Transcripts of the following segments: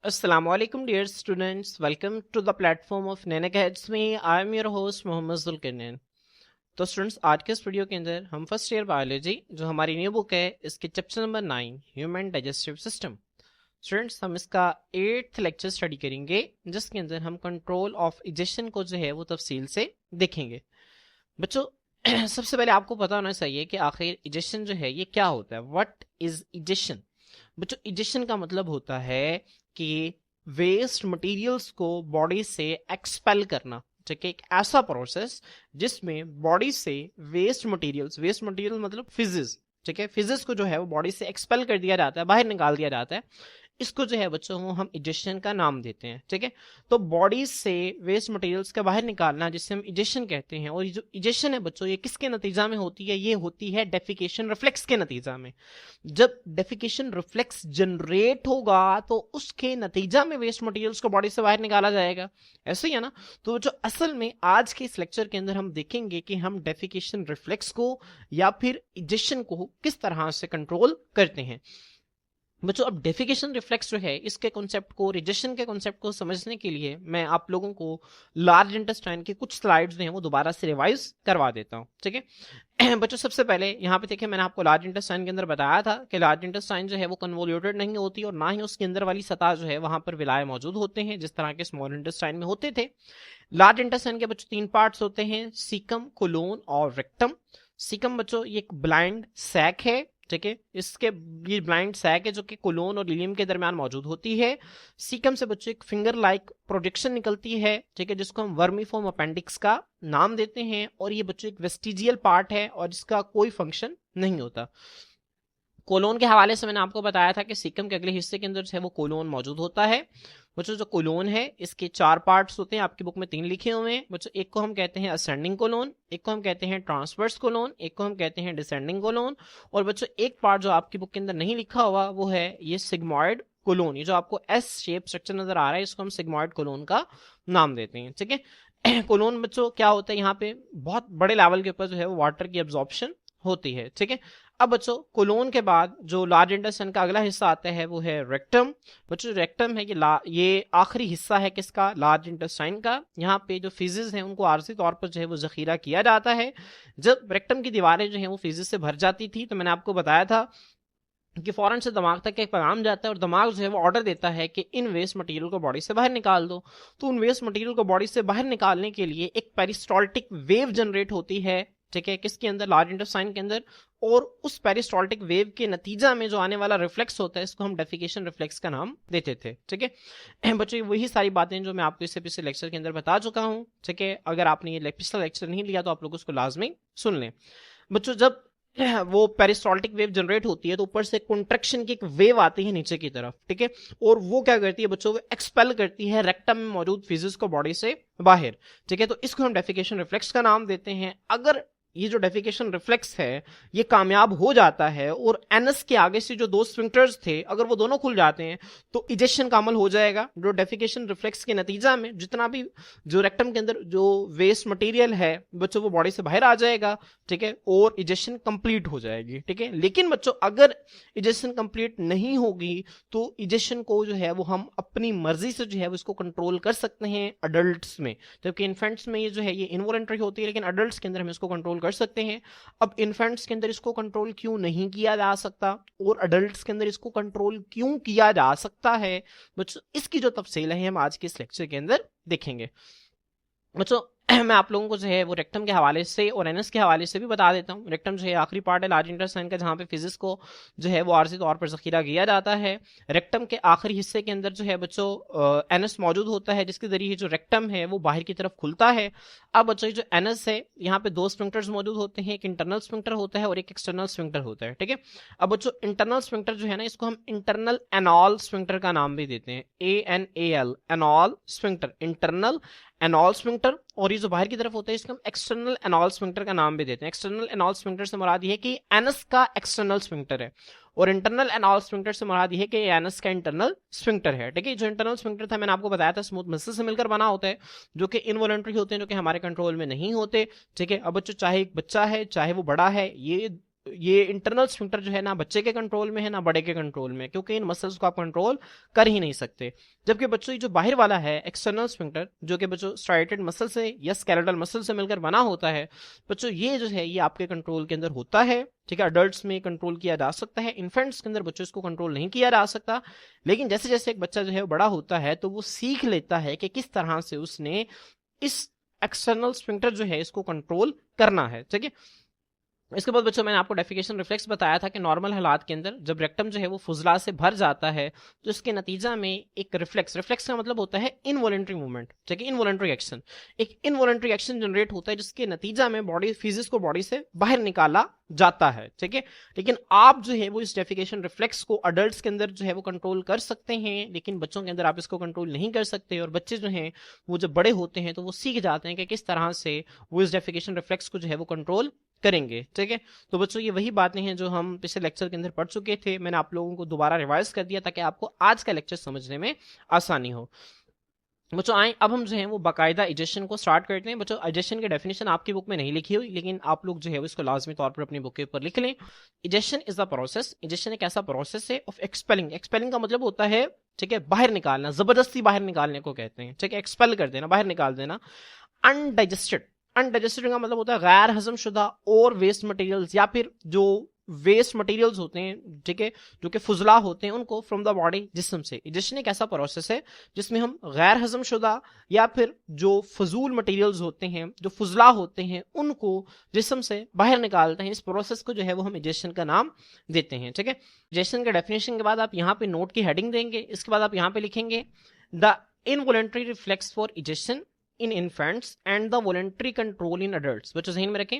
Assalamualaikum dear students, welcome to the platform of Naina Academy. I am your host Mohammad Zulqarnain. तो students, आज के इस video के अंदर हम फर्स्ट ईयर बायोलॉजी जो हमारी न्यू बुक है इसके chapter number 9 human digestive system. Students, हम इसका 8th लेक्चर स्टडी करेंगे जिसके अंदर हम कंट्रोल ऑफ इजेशन को जो है वो तफसील से देखेंगे। बच्चों, सबसे पहले आपको पता होना चाहिए कि आखिर इजेशन जो है ये क्या होता है। What is egestion? बच्चों, इजेशन का मतलब होता है कि वेस्ट मटेरियल्स को बॉडी से एक्सपेल करना। ठीक है, एक ऐसा प्रोसेस जिसमें बॉडी से वेस्ट मटेरियल मतलब फिजिस, ठीक है, फिजिस को जो है वो बॉडी से एक्सपेल कर दिया जाता है, बाहर निकाल दिया जाता है। इसको जो है बच्चों को हम इजेशन का नाम देते हैं। ठीक है, तो बॉडी से वेस्ट मटेरियल्स का बाहर निकालना जिसे हम इजेशन कहते हैं। और ये जो इजेशन है बच्चों, ये किसके नतीजा में होती है? ये होती है डेफिकेशन रिफ्लेक्स के नतीजा में। जब डेफिकेशन रिफ्लेक्स जनरेट होगा तो उसके नतीजा में वेस्ट मटेरियल्स को बॉडी से बाहर निकाला जाएगा। ऐसे ही है ना। तो जो असल में आज के इस लेक्चर के अंदर हम देखेंगे कि हम डेफिकेशन रिफ्लेक्स को या फिर इजेशन को किस तरह से कंट्रोल करते हैं। बच्चों, अब डेफिकेशन रिफ्लेक्स जो है इसके कॉन्सेप्ट को, रिजेशन के कॉन्सेप्ट को समझने के लिए मैं आप लोगों को लार्ज इंटेस्टाइन की कुछ स्लाइड्स हैं वो दोबारा से रिवाइज करवा देता हूं। ठीक है बच्चों, सबसे पहले यहाँ पे देखिए, मैंने आपको लार्ज इंटेस्टाइन के अंदर बताया था कि लार्ज इंटेस्टाइन जो है वो कन्वोल्यूटेड नहीं होती और ना ही उसके अंदर वाली सतह जो है वहां पर विलाय मौजूद होते हैं जिस तरह के स्मॉल इंटेस्टाइन में होते थे। लार्ज इंटेस्टाइन के बच्चों 3 पार्ट्स होते हैं, सीकम, कोलोन और रेक्टम। सीकम बच्चों ये एक ब्लाइंड सैक है। ठीक है, इसके ये ब्लाइंड सैक है जो कि कोलोन और इलियम के दरमियान मौजूद होती है। सीकम से बच्चों एक फिंगर लाइक प्रोजेक्शन निकलती है, ठीक है, जिसको हम वर्मीफॉर्म अपेंडिक्स का नाम देते हैं। और ये बच्चों एक वेस्टिजियल पार्ट है और इसका कोई फंक्शन नहीं होता। कोलोन के हवाले से मैंने आपको बताया था कि सीकम के अगले हिस्से के अंदर जो है वो कोलोन मौजूद होता है। बच्चों, जो कोलोन है इसके 4 पार्ट्स होते हैं, आपकी बुक में 3 लिखे हुए हैं। बच्चों, एक को हम कहते हैं असेंडिंग कोलोन, एक को हम कहते हैं ट्रांसवर्स कोलोन, एक को हम कहते हैं डिसेंडिंग कोलोन। और बच्चों, एक पार्ट जो आपकी बुक के अंदर नहीं लिखा हुआ वो है ये सिग्मॉइड कोलोन। ये जो आपको एस शेप स्ट्रक्चर नजर आ रहा है इसको हम सिग्मॉइड कोलोन का नाम देते हैं। ठीक है, कोलोन बच्चों क्या होता है, यहाँ पे बहुत बड़े लेवल के ऊपर जो है वो वाटर की एब्जॉर्प्शन होती है। ठीक है, अब बच्चों कोलोन के बाद जो लार्ज इंटेस्टाइन का अगला हिस्सा आता है वो है रेक्टम। बच्चों, रेक्टम है ये आखिरी हिस्सा है किसका? लार्ज इंटेस्टाइन का। यहाँ पे जो फिजिस हैं उनको आर्जी तौर पर जो है वो जखीरा किया जाता है। जब रेक्टम की दीवारें जो है वो फिजिस से भर जाती थी तो मैंने आपको बताया था कि फौरन से दिमाग तक एक पैगाम जाता है और दिमाग जो है वो ऑर्डर देता है कि इन वेस्ट मटेरियल को बॉडी से बाहर निकाल दो। तो उन वेस्ट मटेरियल को बॉडी से बाहर निकालने के लिए एक पेरिस्टाल्टिक वेव जनरेट होती है। ठीक है, किसके अंदर? लार्ज इंटेस्टाइन के अंदर। और उस पेरिस्टाल्टिक वेव के नतीजा में जो आने वाला रिफ्लेक्स होता है इसको हम डेफिकेशन रिफ्लेक्स का नाम देते थे। ठीक है बच्चों, वही सारी बातें जो मैं आपको इससे पिछले लेक्चर के अंदर बता चुका हूं। ठीक है, अगर आपने ये पिछला लेक्चर नहीं लिया तो आप लोग उसको लाजमी सुन लें। बच्चों, जब वो पेरिस्टाल्टिक वेव जनरेट होती है तो ऊपर से कॉन्ट्रैक्शन की एक वेव आती है नीचे की तरफ। ठीक है, और वो क्या करती है बच्चों? वो एक्सपेल करती है रेक्टम में मौजूद फिजिस को बॉडी से बाहर। ठीक है, तो इसको हम डेफिकेशन रिफ्लेक्स का नाम देते हैं। अगर ये जो डेफिकेशन रिफ्लेक्स है ये कामयाब हो जाता है और एनस के आगे से जो 2 स्फिंक्टर्स थे अगर वो दोनों खुल जाते हैं तो इजेक्शन का अमल हो जाएगा। जो डेफिकेशन रिफ्लेक्स के नतीजा में जितना भी जो रेक्टम के अंदर जो वेस्ट मटेरियल है बच्चों वो बॉडी से बाहर आ जाएगा। ठीक है, और इजेक्शन कंप्लीट हो जाएगी। ठीक है, लेकिन बच्चों अगर इजेक्शन कंप्लीट नहीं होगी तो इजेक्शन को जो है वो हम अपनी मर्जी से जो है वो इसको कंट्रोल कर सकते हैं अडल्ट्स में, जबकि इन्फेंट्स में ये जो है ये इनवॉलंटरी होती है, लेकिन अडल्ट्स के अंदर हम इसको कंट्रोल कर सकते हैं। अब इन्फेंट्स के अंदर इसको कंट्रोल क्यों नहीं किया जा सकता और अडल्ट्स के अंदर इसको कंट्रोल क्यों किया जा सकता है बच्चों, इसकी जो तफसील है हम आज के इस लेक्चर के अंदर देखेंगे। बच्चों, मैं आप लोगों को जो है वो रेक्टम के हवाले से और एनएस के हवाले से भी बता देता हूँ। रेक्टम जो है आखिरी पार्ट है लार्ज इंटेस्टाइन का जहाँ पे फिजिक्स को जो है वो आर्जी तौर पर जखीरा किया जाता है। रेक्टम के आखिरी हिस्से के अंदर जो है बच्चों एनएस मौजूद होता है जिसके जरिए जो रेक्टम है वो बाहर की तरफ खुलता है। अब बच्चों जो एनएस है यहाँ पे 2 स्फिंक्टर्स मौजूद होते हैं, एक इंटरनल स्फिंक्टर होता है और एक एक्सटर्नल स्फिंक्टर होता है। ठीक है, अब बच्चों इंटरनल स्फिंक्टर जो है ना इसको हम इंटरनल एनॉल स्फिंक्टर का नाम भी देते हैं। ANAL, enol sphincter, internal enol sphincter. और ये जो बाहर की तरफ होता है इसको हम एक्सटर्नल एनॉल स्फिंक्टर का नाम भी देते हैं। एक्सटर्नल एनॉल स्फिंक्टर से मुराद ये है कि एनस का एक्सटर्नल स्फिंक्टर है और इंटरनल एनॉल स्फिंक्टर से मुराद ये है कि एनस का इंटरनल स्फिंक्टर है। ठीक है, जो इंटरनल स्फिंक्टर था मैंने आपको बताया था स्मूथ मसल से मिलकर बना होता है जो कि इनवॉलंटरी होते हैं, जो कि हमारे कंट्रोल में नहीं होते। ठीक है, अब बच्चों चाहे एक बच्चा है चाहे वो बड़ा है, ये ये इंटरनल स्फिंक्टर जो है ना बच्चे के कंट्रोल में है ना बड़े के कंट्रोल में, क्योंकि इन मसल्स को आप कंट्रोल कर ही नहीं सकते। जबकि बच्चों ये जो बाहर वाला है एक्सटर्नल स्फिंक्टर, जो कि बच्चों स्ट्राइटेड मसल से या स्केलेटल मसल से मिलकर बना होता है, बच्चों ये जो है ये आपके कंट्रोल के अंदर होता है। ठीक है, अडल्ट्स में कंट्रोल किया जा सकता है, इन्फेंट्स के अंदर बच्चों इसको कंट्रोल नहीं किया जा सकता। लेकिन जैसे जैसे एक बच्चा जो है बड़ा होता है तो वो सीख लेता है कि किस तरह से उसने इस एक्सटर्नल स्फिंक्टर जो है इसको कंट्रोल करना है। ठीक है, इसके बाद बच्चों मैंने आपको डेफिकेशन रिफ्लेक्स बताया था कि नॉर्मल हालात के अंदर जब रेक्टम जो है वो फुजला से भर जाता है तो इसके नतीजा में एक रिफ्लेक्स का मतलब होता है इनवॉलेंट्री मूवमेंट, ठीक है, इनवॉलेंट्री एक्शन, एक इनवॉलेंट्री एक्शन जनरेट होता है जिसके नतीजा में बॉडी फिजिक्स को बॉडी से बाहर निकाला जाता है। ठीक है, लेकिन आप जो है वो इस डेफिकेशन रिफ्लेक्स को अडल्ट्स के अंदर जो है वो कंट्रोल कर सकते हैं, लेकिन बच्चों के अंदर आप इसको कंट्रोल नहीं कर सकते। और बच्चे जो हैं वो जब बड़े होते हैं तो वो सीख जाते हैं कि किस तरह से वो इस डेफिकेशन रिफ्लेक्स को जो है वो कंट्रोल करेंगे। ठीक है, तो बच्चों ये वही बातें हैं जो हम पिछले लेक्चर के अंदर पढ़ चुके थे, मैंने आप लोगों को दोबारा रिवाइज कर दिया ताकि आपको आज का लेक्चर समझने में आसानी हो। बच्चों आए अब हम जो है वो बाकायदा इजेशन को स्टार्ट करते हैं। बच्चों इजेशन की डेफिनेशन आपकी बुक में नहीं लिखी हुई, लेकिन आप लोग जो है वो इसको लाजमी तौर पर अपनी बुक के ऊपर लिख लें। Egestion is the process, egestion एक ऐसा प्रोसेस है ऑफ एक्सपेलिंग, एक्सपेलिंग का मतलब होता है ठीक है बाहर निकालना, जबरदस्ती बाहर निकालने को कहते हैं। ठीक है, एक्सपेल कर देना, बाहर निकाल देना। अनडाइजेस्टेड, अनडाइजेस्टेड का मतलब होता है गैर हजम शुदा और वेस्ट मटेरियल्स, या फिर जो वेस्ट मटेरियल्स होते हैं ठीक है जो कि फुजला होते हैं उनको फ्रॉम द बॉडी जिस्म से। डाइजेशन एक ऐसा प्रोसेस है जिसमें हम गैर हजम शुदा या फिर जो फजूल मटेरियल्स होते हैं जो फुजला होते हैं उनको जिस्म से बाहर निकालते हैं। इस प्रोसेस को जो है वो हम डाइजेशन का नाम देते हैं। ठीक है, डाइजेशन के डेफिनेशन के बाद आप यहाँ पे नोट की हेडिंग देंगे, इसके बाद आप यहाँ पे लिखेंगे the involuntary reflex for digestion in infants and the voluntary control in adults. बच्चों ध्यान में रखें,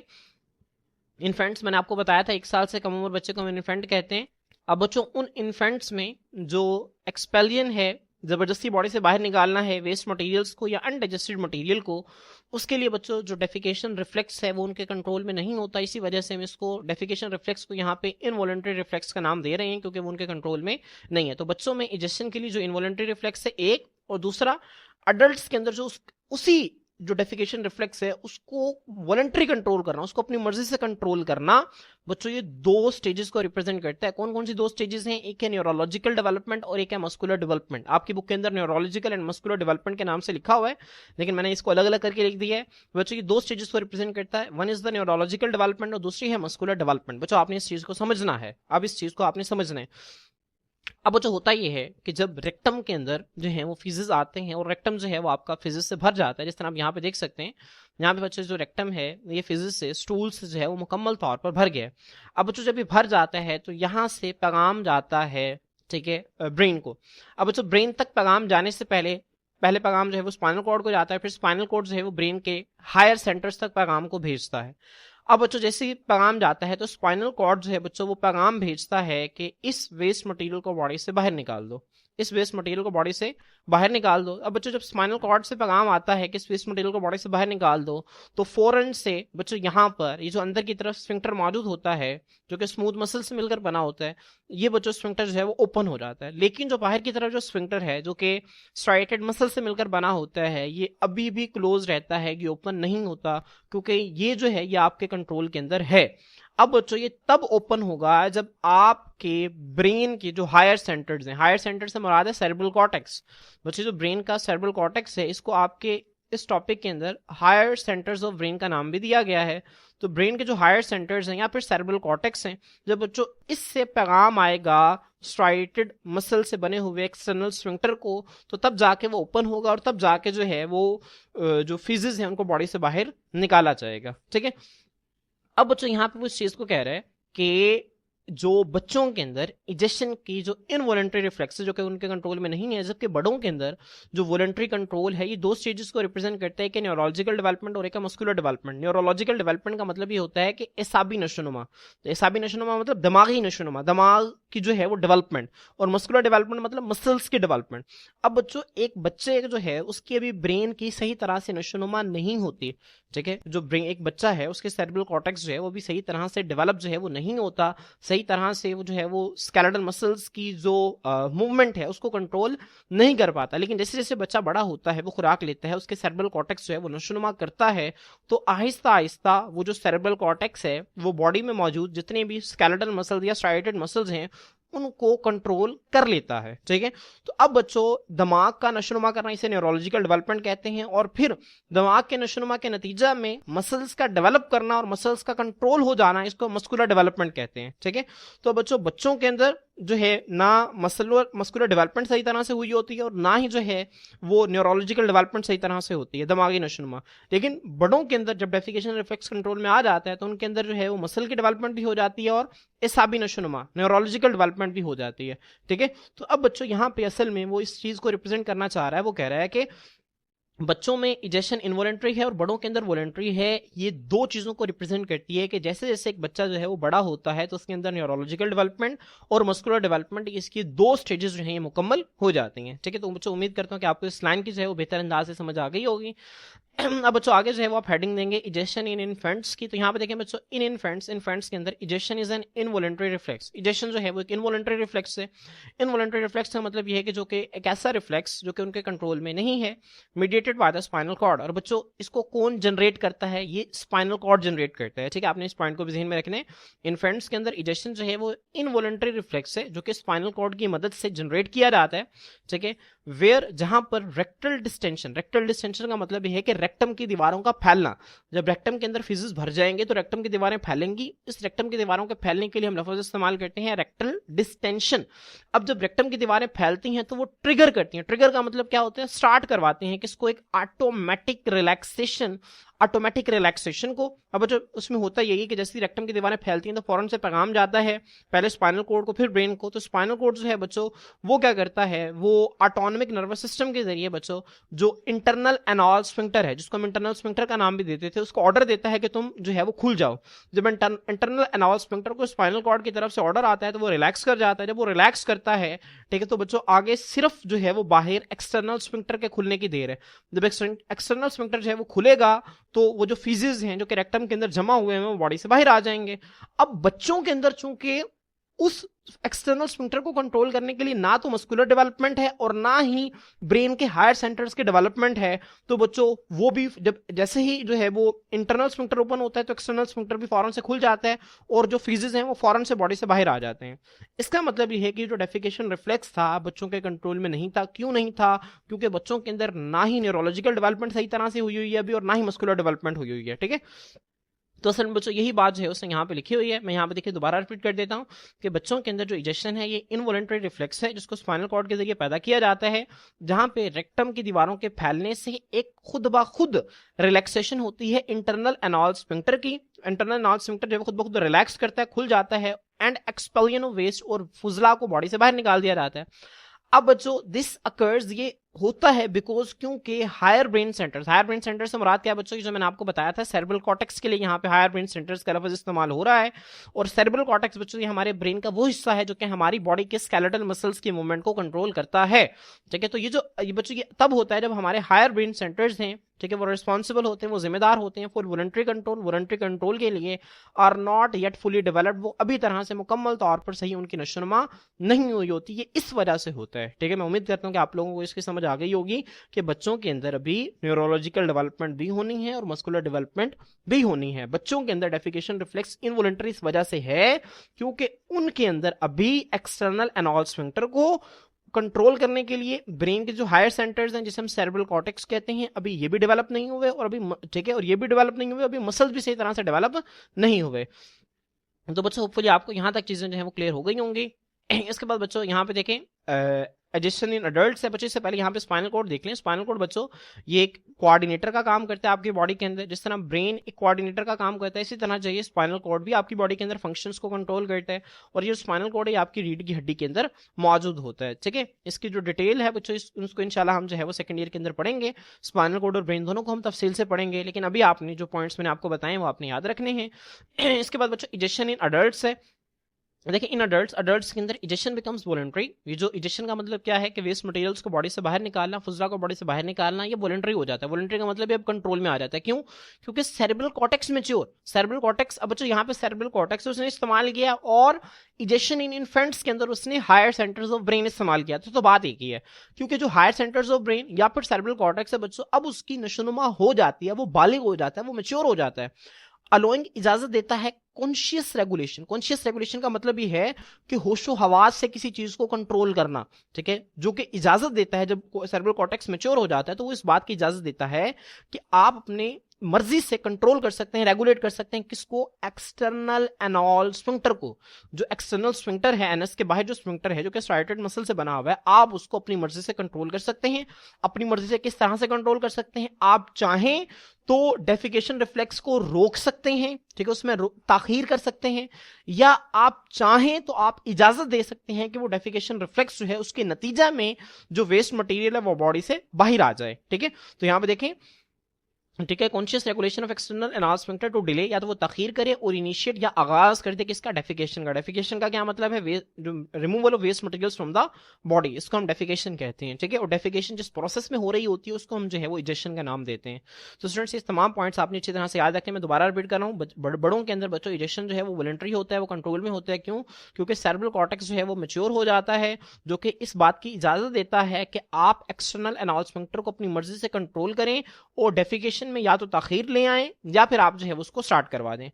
इन्फेंट्स मैंने आपको बताया था 1 साल से कम उम्र बच्चे को हम इन्फेंट कहते हैं। अब बच्चों उन इन्फेंट्स में जो एक्सपेलियन है, जबरदस्ती बॉडी से बाहर निकालना है वेस्ट मटेरियल्स को या अनडाइजेस्टेड मटेरियल को, उसके लिए बच्चों जो डेफिकेशन रिफ्लेक्स है वो उनके कंट्रोल में नहीं होता। इसी वजह से हम इसको डेफिकेशन रिफ्लेक्स को यहाँ पे इनवॉलेंट्री रिफ्लेक्स का नाम दे रहे हैं क्योंकि वो उनके कंट्रोल में नहीं है। तो बच्चों में इजेशन के लिए जो इनवॉलेंट्री रिफ्लेक्स है एक, और दूसरा अडल्ट्स के अंदर जो उसी जो डेफिकेशन रिफ्लेक्स है उसको वॉलंटरी कंट्रोल करना, उसको अपनी मर्जी से कंट्रोल करना। बच्चों ये 2 स्टेजेस को रिप्रेजेंट करता है। कौन कौन सी 2 स्टेजेस हैं? एक है न्यूरोलॉजिकल डेवलपमेंट और एक है मस्कुलर डेवलपमेंट। आपकी बुक के अंदर न्यूरोलॉजिकल एंड मस्कुलर डेवलपमेंट के नाम से लिखा हुआ है, लेकिन मैंने इसको अलग अलग करके लिख दिया है। बच्चों ये 2 स्टेजेस को रिप्रेजेंट करता है, one is the neurological development और दूसरी है मस्कुलर डेवलपमेंट। बच्चों आपने इस चीज को समझना है, अब इस चीज को आपने समझना है। अब जो होता ये है कि जब रेक्टम के अंदर जो है वो फिजिस आते हैं और रेक्टम जो है वो आपका फिजिस से भर जाता है, जिस तरह आप यहाँ पे देख सकते हैं, यहाँ पे बच्चे जो रेक्टम है ये फिजिस से स्टूल से जो है वो मुकम्मल तौर पर भर गया है। अब बच्चों जब ये भर जाता है तो यहाँ से पैगाम जाता है ठीक है ब्रेन को। अब बच्चों ब्रेन तक पैगाम जाने से पहले पैगाम जो है वो स्पाइनल कॉर्ड को जाता है, फिर स्पाइनल कॉर्ड जो है वो ब्रेन के हायर सेंटर्स तक पैगाम को भेजता है। अब बच्चों जैसे ही पैगाम जाता है तो स्पाइनल कॉर्ड जो है बच्चों वो पैगाम भेजता है कि इस वेस्ट मटेरियल को बॉडी से बाहर निकाल दो, इस वेस्ट मटेरियल को बॉडी से बाहर निकाल दो। अब बच्चों जब स्पाइनल कॉर्ड से पैगाम आता है कि इस वेस्ट मटेरियल को बॉडी से बाहर निकाल दो, तो फौरन से बच्चों यहाँ पर ये जो अंदर की तरफ स्फिंक्टर मौजूद होता है जो कि स्मूथ मसल से मिलकर बना होता है, ये बच्चों स्फिंक्टर जो है वो ओपन हो जाता है। लेकिन जो बाहर की तरफ जो स्फिंक्टर है जो कि स्ट्राइटेड मसल से मिलकर बना होता है, ये अभी भी क्लोज रहता है, ये ओपन नहीं होता, क्योंकि ये जो है ये आपके कंट्रोल के अंदर है। अब बच्चों ये तब ओपन होगा जब आपके ब्रेन के जो हायर सेंटर्स हैं, हायर सेंटर से मुराद है सेरेब्रल कॉर्टेक्स। बच्चों जो ब्रेन का सेरेब्रल कॉर्टेक्स है इसको आपके इस टॉपिक के अंदर हायर सेंटर्स ऑफ ब्रेन का नाम भी दिया गया है। तो ब्रेन के जो हायर सेंटर्स हैं या फिर सेरेब्रल कॉर्टेक्स हैं, जब बच्चों इससे पैगाम आएगा स्ट्राइटेड मसल से बने हुए एक्सटर्नल स्फिंक्टर को, तो तब जाके वो ओपन होगा और तब जाके जो है वो जो फिजिस है उनको बॉडी से बाहर निकाला जाएगा। ठीक है, अब बच्चों यहाँ पे वो इस चीज को कह रहे हैं कि जो बच्चों के अंदर इजेशन की जो इनवॉलेंट्री रिफ्लेक्स जो कि उनके कंट्रोल में नहीं है, जबकि बड़ों के अंदर जो वॉलेंट्री कंट्रोल है, ये 2 स्टेजेस को रिप्रेजेंट करता है कि न्यूरोलॉजिकल डेवलपमेंट और एक मस्कुलर डेवलपमेंट। न्यूरोलॉजिकल डेवलपमेंट का मतलब ये होता है कि एसाबी नशोनुमा, तो एसाबी नशोनुमा मतलब दिमागी नशोनुमा, दिमाग की जो है वो डेवलपमेंट, और मस्कुलर डेवलपमेंट मतलब मसल्स की डेवलपमेंट। अब बच्चों एक बच्चे जो है उसकी अभी ब्रेन की सही तरह से नशोनुमा नहीं होती, ठीक है, जो ब्रेन एक बच्चा है उसके सेरेब्रल कॉर्टेक्स जो है वो भी सही तरह से डेवलप जो है वो नहीं होता, सही तरह से वो जो है वो स्केलेटल मसल्स की जो मूवमेंट है उसको कंट्रोल नहीं कर पाता। लेकिन जैसे जैसे बच्चा बड़ा होता है, वो खुराक लेता है, उसके सेरेब्रल कॉर्टेक्स जो है वो नशोनुमा करता है, तो आहिस्ता आहिस्ता वो जो सेरेब्रल कॉर्टेक्स है वो बॉडी में मौजूद जितने भी स्केलेटल मसल्स या स्ट्राइएटेड मसल्स हैं उनको कंट्रोल कर लेता है, ठीक है। तो अब बच्चों दिमाग का नशोनुमा करना इसे न्यूरोलॉजिकल डेवलपमेंट कहते हैं, और फिर दिमाग के नशोनुमा के नतीजा में मसल्स का डेवलप करना और मसल्स का कंट्रोल हो जाना इसको मस्कुलर डेवलपमेंट कहते हैं, ठीक है। तो बच्चों के अंदर जो है ना मस्कुलर डेवलपमेंट सही तरह से हुई होती है और ना ही जो है वो न्यूरोलॉजिकल डेवलपमेंट सही तरह से होती है, दिमागी नशोनुमा। लेकिन बड़ों के अंदर जब डेफिकेशन रिफ्लेक्स कंट्रोल में आ जाता है तो उनके अंदर जो है वो मसल की डेवलपमेंट भी हो जाती है और एसाबी नशोनुमा न्यूरोलॉजिकल डेवलपमेंट भी हो जाती है, ठीक है। तो अब बच्चों यहाँ पे असल में वो इस चीज को रिप्रेजेंट करना चाह रहा है, वो कह रहा है कि बच्चों में इजेशन इनवॉलेंट्री है और बड़ों के अंदर वॉलेंट्री है। ये दो चीजों को रिप्रेजेंट करती है कि जैसे जैसे एक बच्चा जो है वो बड़ा होता है तो उसके अंदर न्यूरोलॉजिकल डेवलपमेंट और मस्कुलर डेवलपमेंट, इसकी दो स्टेजेस जो है ये मुकम्मल हो जाती हैं, ठीक है। तो बच्चों उम्मीद करता हूँ कि आपको इस लाइन की जो है वो बेहतर अंदाज से समझ आ गई होगी। अब बच्चों आगे जो है वो आप हेडिंग देंगे इजेशन इन इन्फेंट्स की। तो यहाँ पे देखें बच्चों, इन इन्फेंट्स के अंदर egestion is an involuntary reflex. Egestion जो है वो एक इनवॉलेंट्री रिफ्लेक्स है। इनवॉलेंट्री रिफ्लेक्स का मतलब ये है कि जो कि एक ऐसा रिफ्लेक्स जो कि उनके कंट्रोल में नहीं है, mediated by the spinal cord. और बच्चों इसको कौन जनरेट करता है? ये स्पाइनल कॉर्ड जनरेट करता है, ठीक है। आपने इस पॉइंट को भी ध्यान में रखना है। इन्फेंट्स के अंदर इजेशन जो है वो इनवॉलेंट्री रिफ्लेक्स है जो कि स्पाइनल कॉर्ड की मदद से जनरेट किया जाता है, ठीक है। वेयर जहां पर रेक्टल डिस्टेंशन का मतलब यह है कि रेक्टम की दीवारों का फैलना। जब रेक्टम के अंदर फिजिस भर जाएंगे तो रेक्टम की दीवारें फैलेंगी। इस रेक्टम की दीवारों के फैलने के लिए हम लफ्ज इस्तेमाल करते हैं रेक्टल डिस्टेंशन। अब जब रेक्टम की दीवारें फैलती हैं तो वो ट्रिगर करती हैं। ट्रिगर का मतलब क्या होता है? स्टार्ट करवाते हैं किसको? एक ऑटोमेटिक रिलैक्सेशन को। अब जो उसमें होता यही है कि जैसे रेक्टम की दीवारें फैलती हैं तो फौरन से पैगाम जाता है पहले स्पाइनल कोड को फिर ब्रेन को। तो स्पाइनल कोड जो है बच्चों वो क्या करता है, वो ऑटोनॉमिक नर्वस सिस्टम के जरिए बच्चों जो इंटरनल एनॉल स्फिंक्टर है, जिसको हम इंटरनल स्फिंक्टर का नाम भी देते थे, उसको ऑर्डर देता है कि तुम जो है वो खुल जाओ। जब इंटरनल एनॉल स्फिंक्टर को स्पाइनल कॉर्ड की तरफ से ऑर्डर आता है तो वो रिलैक्स कर जाता है। जब वो रिलैक्स करता है, ठीक है, तो बच्चों आगे सिर्फ जो है वो बाहर एक्सटर्नल स्फिंक्टर के खुलने की देर है। जब एक्सटर्नल स्फिंक्टर जो है वो खुलेगा तो वो जो फीजेस हैं जो कि रेक्टम के अंदर जमा हुए हैं वो बॉडी से बाहर आ जाएंगे। अब बच्चों के अंदर चूंकि उस एक्सटर्नल स्फिंक्टर को कंट्रोल करने के लिए ना तो मस्कुलर डेवलपमेंट है और ना ही ब्रेन के हायर सेंटर्स के डेवलपमेंट है, तो बच्चों वो भी जब जैसे ही जो है वो इंटरनल स्फिंक्टर ओपन होता है तो एक्सटर्नल स्फिंक्टर भी फौरन से खुल जाता है और जो फीजेस हैं वो फौरन से बॉडी से बाहर आ जाते हैं। इसका मतलब ये है कि जो डेफिकेशन रिफ्लेक्स था बच्चों के कंट्रोल में नहीं था। क्यों नहीं था? क्योंकि बच्चों के अंदर ना ही न्यूरोलॉजिकल डेवलपमेंट सही तरह से हुई है अभी और ना ही मस्कुलर डेवलपमेंट हुई है, ठीक है। तो असल में बच्चों यही बात जो है उसने यहाँ पे लिखी हुई है। मैं यहाँ पे देखिए दोबारा रिपीट कर देता हूँ कि बच्चों के अंदर जो इजेक्शन है ये इनवॉलेंटरी रिफ्लेक्स है जिसको स्पाइनल कॉर्ड के जरिए पैदा किया जाता है, जहां पे रेक्टम की दीवारों के फैलने से एक खुद ब खुद रिलैक्सेशन होती है इंटरनल एनॉल स्फिंक्टर की। इंटरनल एनॉल स्फिंक्टर जब खुद ब खुद रिलैक्स करता है, खुल जाता है, एंड एक्सपेलियन ऑफ वेस्ट और फुजला को बॉडी से बाहर निकाल दिया जाता है। अब बच्चों दिस अकर्स, ये होता है बिकॉज क्योंकि हायर ब्रेन सेंटर्स से मुराद क्या है बच्चों? जो मैंने आपको बताया था सेरेब्रल कॉर्टेक्स के लिए यहाँ पे हायर ब्रेन सेंटर्स का लफ्ज इस्तेमाल हो रहा है। और सेरेब्रल कॉर्टेक्स बच्चों ये हमारे ब्रेन का वो हिस्सा है जो कि हमारी बॉडी के स्केलेटल मसल्स की मूवमेंट को कंट्रोल करता है, ठीक है। तो ये बच्चों ये तब होता है जब हमारे हायर ब्रेन सेंटर्स हैं, ठीक है, वो रिस्पॉन्सिबल होते हैं, वो जिम्मेदार होते हैं फॉर वॉलंटरी कंट्रोल के लिए, are not yet fully developed, वो अभी तरह से मुकम्मल तौर पर सही उनकी नशोनुमा नहीं हुई होती। ये इस वजह से होता है, ठीक है। मैं उम्मीद करता हूँ कि आप लोगों को इसकी समझ आ गई होगी कि बच्चों के अंदर अभी न्यूरोलॉजिकल डेवलपमेंट भी होनी है और मस्कुलर डेवलपमेंट भी होनी है। बच्चों के अंदर डेफिकेशन रिफ्लेक्स इनवॉलंटरी इस वजह से है क्योंकि उनके अंदर अभी एक्सटर्नल एनॉल स्फिंक्टर को कंट्रोल करने के लिए ब्रेन के जो हायर सेंटर्स हैं जिसे हम सेरेब्रल कॉर्टेक्स कहते हैं अभी ये भी डेवलप नहीं हुए, और अभी ठीक है, और ये भी डेवलप नहीं हुए, अभी मसल्स भी सही तरह से डेवलप नहीं हुए। तो बच्चों होपफुली आपको यहाँ तक चीजें जो है वो क्लियर हो गई होंगी। इसके बाद बच्चों यहाँ पे देखें एडिशन इन अडल्ट है बच्चों। इससे पहले यहाँ पे स्पाइनल कोड देख लें। स्पाइनल कोड बच्चों ये एक कोऑर्डिनेटर का काम करता है आपकी बॉडी के अंदर। जिस तरह ब्रेन एक कोऑर्डिनेटर का काम करता है इसी तरह चाहिए स्पाइनल कोड भी आपकी बॉडी के अंदर फंक्शंस को कंट्रोल करता है। और ये स्पाइनल कोड है आपकी रीढ़ की हड्डी के अंदर मौजूद होता है, ठीक है। इसकी जो डिटेल है बच्चों उसको इंशाल्लाह हम जो है वो सेकंड ईयर के अंदर पढ़ेंगे। स्पाइनल कोड और ब्रेन दोनों को हम तफसील से पढ़ेंगे, लेकिन अभी आपने जो पॉइंट्स मैंने आपको बताए वो आपने याद रखने हैं। इसके बाद बच्चों इजेक्शन इन अडल्ट है। देखिए इन अडल्ट्स के अंदर इजेशन बिकम्स वॉलंटरी। ये जो इजेशन का मतलब क्या है कि वेस्ट मटेरियल्स को बॉडी से बाहर निकालना, फुजरा को बॉडी से बाहर निकालना, ये वॉलंटरी हो जाता है। वॉलंटरी का मतलब ये अब कंट्रोल में आ जाता है। क्यों? क्योंकि cerebral cortex mature, cerebral cortex, अब बच्चों यहाँ पे सेरेब्रल कॉर्टेक्स उसने इस्तेमाल किया और इजेशन इन इन्फेंट्स के अंदर उसने हायर सेंटर्स ऑफ ब्रेन इस्तेमाल किया। तो बात एक ही है, क्योंकि जो हायर सेंटर्स ऑफ ब्रेन या फिर सेरेब्रल कॉर्टेक्स है बच्चों, अब उसकी नशोनुमा हो जाती है, वो बालिग हो जाता है, वो मैच्योर हो जाता है। अलोइंग इजाजत देता है कॉन्शियस रेगुलेशन। कॉन्शियस रेगुलेशन का मतलब ये है कि होशो हवास से किसी चीज को कंट्रोल करना, ठीक है, जो कि इजाजत देता है। जब सेरेब्रल कॉर्टेक्स मैच्योर हो जाता है तो वो इस बात की इजाजत देता है कि आप अपने मर्जी से कंट्रोल कर सकते हैं, रेगुलेट कर सकते हैं किसको? एक्सटर्नल एनॉल स्फिंक्टर को। जो एक्सटर्नल स्फिंक्टर है, एनस के बाहर जो स्फिंक्टर है जो कि स्ट्राइटेड मसल से बना हुआ है, आप उसको अपनी मर्जी से कंट्रोल कर सकते हैं। अपनी मर्जी से किस तरह से कंट्रोल कर सकते हैं? आप चाहें तो डेफिकेशन रिफ्लेक्स को रोक सकते हैं, ठीक है, उसमें ताखीर कर सकते हैं, या आप चाहें तो आप इजाजत दे सकते हैं कि वो डेफिकेशन रिफ्लेक्स जो है उसके नतीजा में जो वेस्ट मटेरियल है वो बॉडी से बाहर आ जाए। ठीक है, तो यहां पे देखें, ठीक है, conscious regulation of external anal sphincter to delay, या तो वो तखीर करे और इनिशिएट या आगाज कर दे किसका? डेफिकेशन का। डेफिकेशन का क्या मतलब है? Removal of waste materials from the body, इसको हम डेफिकेशन कहते हैं। ठीक है, और डेफिकेशन जिस प्रोसेस में हो रही होती है उसको हम जो है वो इजेशन का नाम देते हैं। तो स्टूडेंट्स, ये तमाम पॉइंट्स आपने अच्छी तरह से याद रखें। मैं दोबारा रिपीट कर रहा हूँ, बड़ों के अंदर बच्चों इजेशन जो है वो वॉलंटरी होता है, वो कंट्रोल में होता है। क्यों? क्योंकि सेरेब्रल कॉर्टेक्स जो है वो मैच्योर हो जाता है, जो कि इस बात की इजाजत देता है कि आप एक्सटर्नल एनॉल स्फिंक्टर को अपनी मर्जी से कंट्रोल करें और डेफिकेशन में या तो ताखीर ले आए या फिर आप जो है उसको स्टार्ट करवा दें।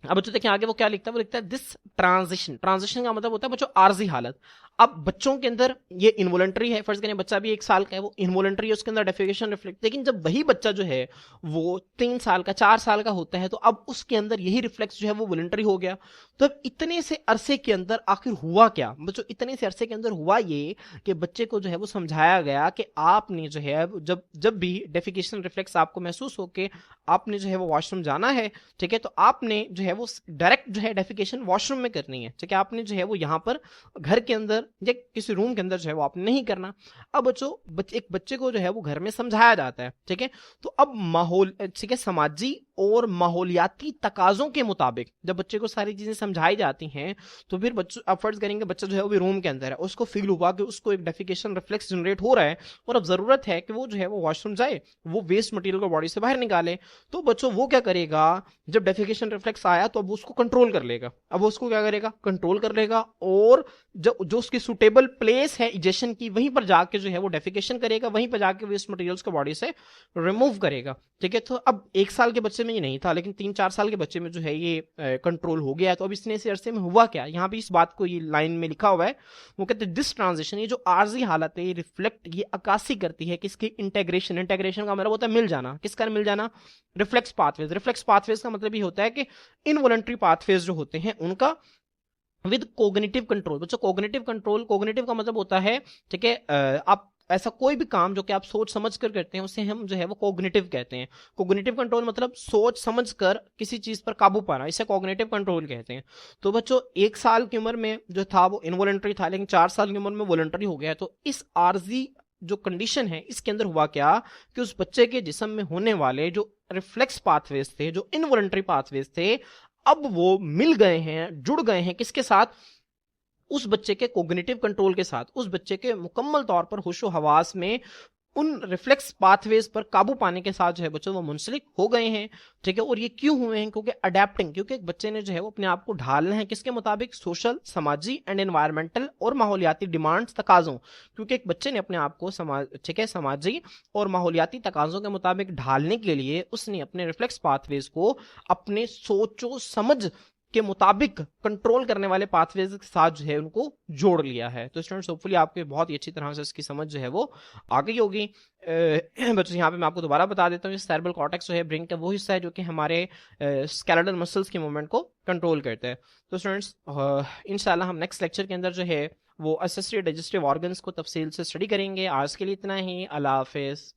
अब बच्चों देखिए आगे वो क्या लिखता है, वो लिखता है दिस ट्रांजिशन। ट्रांजिशन का मतलब होता है बच्चों आर्जी हालत। अब बच्चों के अंदर ये इनवॉलंटरी है, फर्ज करें बच्चा भी 1 साल का है, वो इनवॉलंटरी है, उसके अंदर डेफिकेशन रिफ्लेक्ट। लेकिन जब वही बच्चा जो है वो 3 साल का, 4 साल का होता है, तो अब उसके अंदर यही रिफ्लेक्स जो है वो वॉलंटरी हो गया। तो अब इतने से अरसे के अंदर आखिर हुआ क्या बच्चों? इतने से अरसे के अंदर हुआ ये कि बच्चे को जो है वो समझाया गया कि आपने जो है जब जब भी डेफिकेशन रिफ्लेक्स आपको महसूस हो के आपने जो है वो वॉशरूम जाना है, ठीक है, तो आपने जो है वो डायरेक्ट जो है डेफिकेशन वॉशरूम में करनी है। ठीक है, आपने जो है वो यहाँ पर घर के अंदर या किसी रूम के अंदर जो है वो आपने नहीं करना। अब बच्चों एक बच्चे को जो है वो घर में समझाया जाता है, ठीक है, तो अब माहौल, ठीक है, समाजी और माहौलियाती तकाजों के मुताबिक जब बच्चे को सारी चीजें समझाई जाती हैं तो फिर बच्चों, अब फर्ज करेंगे बच्चा जो है वो भी रूम के अंदर है, उसको फील हुआ कि उसको एक डेफिकेशन रिफ्लेक्स जनरेट हो रहा है और अब जरूरत है कि वो जो है वो वॉशरूम जाए, वो वेस्ट मटेरियल को बॉडी से बाहर निकाले। तो बच्चों वो क्या करेगा? जब डेफिकेशन रिफ्लेक्स आया तो अब उसको कंट्रोल कर लेगा। अब उसको क्या करेगा? कंट्रोल कर लेगा, और जो उसकी सुटेबल प्लेस है इजेशन की, वहीं पर जाके जो है वो डेफिकेशन करेगा, वहीं पर जाके वेस्ट मटेरियल्स को बॉडी से रिमूव करेगा। ठीक है, तो अब 1 साल के बच्चे में ये नहीं था, लेकिन 3-4 साल के बच्चे में जो है ये कंट्रोल हो गया है। तो अब इतने से अरसे में हुआ क्या? यहाँ पे इस बात को ये लाइन में लिखा हुआ है, वो कहते हैं दिस ट्रांजिशन, ये जो आर्जी हालत है, ये रिफ्लेक्ट, ये अक्कासी करती है किसकी? इंटेग्रेशन। इंटेग्रेशन का मतलब होता है मिल जाना। किसका मिल जाना? Reflex pathways. रिफ्लेक्स पाथवेज का मतलब ये होता है कि इनवॉलंटरी पाथवेज जो होते हैं उनका विद कोग्निटिव कंट्रोल। बच्चों कोग्निटिव कंट्रोल, कोग्निटिव का मतलब होता है, ठीक है, आप ऐसा कोई भी काम जो कि आप सोच समझ कर करते हैं उसे हम जो है वो कोग्निटिव कहते हैं। कोग्निटिव कंट्रोल मतलब सोच समझ कर किसी चीज पर काबू पाना, इसे कोग्निटिव कंट्रोल कहते हैं। तो बच्चों 1 साल की उम्र में जो था वो इनवॉलंटरी था, लेकिन 4 साल की उम्र में वॉलंटरी हो गया। तो इस आर्जी जो कंडीशन है इसके अंदर हुआ क्या कि उस बच्चे के जिस्म में होने वाले जो रिफ्लेक्स पाथवेज थे, जो इनवॉलंटरी पाथवेज थे, अब वो मिल गए हैं, जुड़ गए हैं किसके साथ? उस बच्चे के कोग्निटिव कंट्रोल के साथ, उस बच्चे के मुकम्मल तौर पर होशो हवास में उन रिफ्लेक्स पाथवेज पर काबू पाने के साथ जो है बच्चों वो मुंसलिक हो गए हैं। ठीक है, और ये क्यों हुए हैं? क्योंकि अडेप्टिंग, क्योंकि एक बच्चे ने जो है वो अपने आप को ढालना है किसके मुताबिक? सोशल, समाजी एंड एनवायरमेंटल और माहौलियाती डिमांड्स, तकाजों। क्योंकि एक बच्चे ने अपने आप को समाज, ठीक है, समाजी और माहौलियाती तकाजों के मुताबिक ढालने के लिए उसने अपने रिफ्लेक्स पाथवेज को अपने सोचो समझ के मुताबिक कंट्रोल करने वाले पाथवेज के साथ जो है उनको जोड़ लिया है। तो स्टूडेंट्स होपफुली आपको बहुत ही अच्छी तरह से इसकी समझ जो है वो आ गई होगी। बच्चों यहाँ पे मैं आपको दोबारा बता देता हूँ, सेरेब्रल कॉर्टेक्स जो है ब्रेन का वो हिस्सा है जो कि हमारे स्केलेटल मसल्स के मूवमेंट को कंट्रोल करते हैं। तो स्टूडेंट्स इंशाल्लाह हम नेक्स्ट लेक्चर के अंदर जो है वो एसेसरी डाइजेस्टिव ऑर्गन्स को तफसील से स्टडी करेंगे। आज के लिए इतना ही, अल्लाह हाफिज़।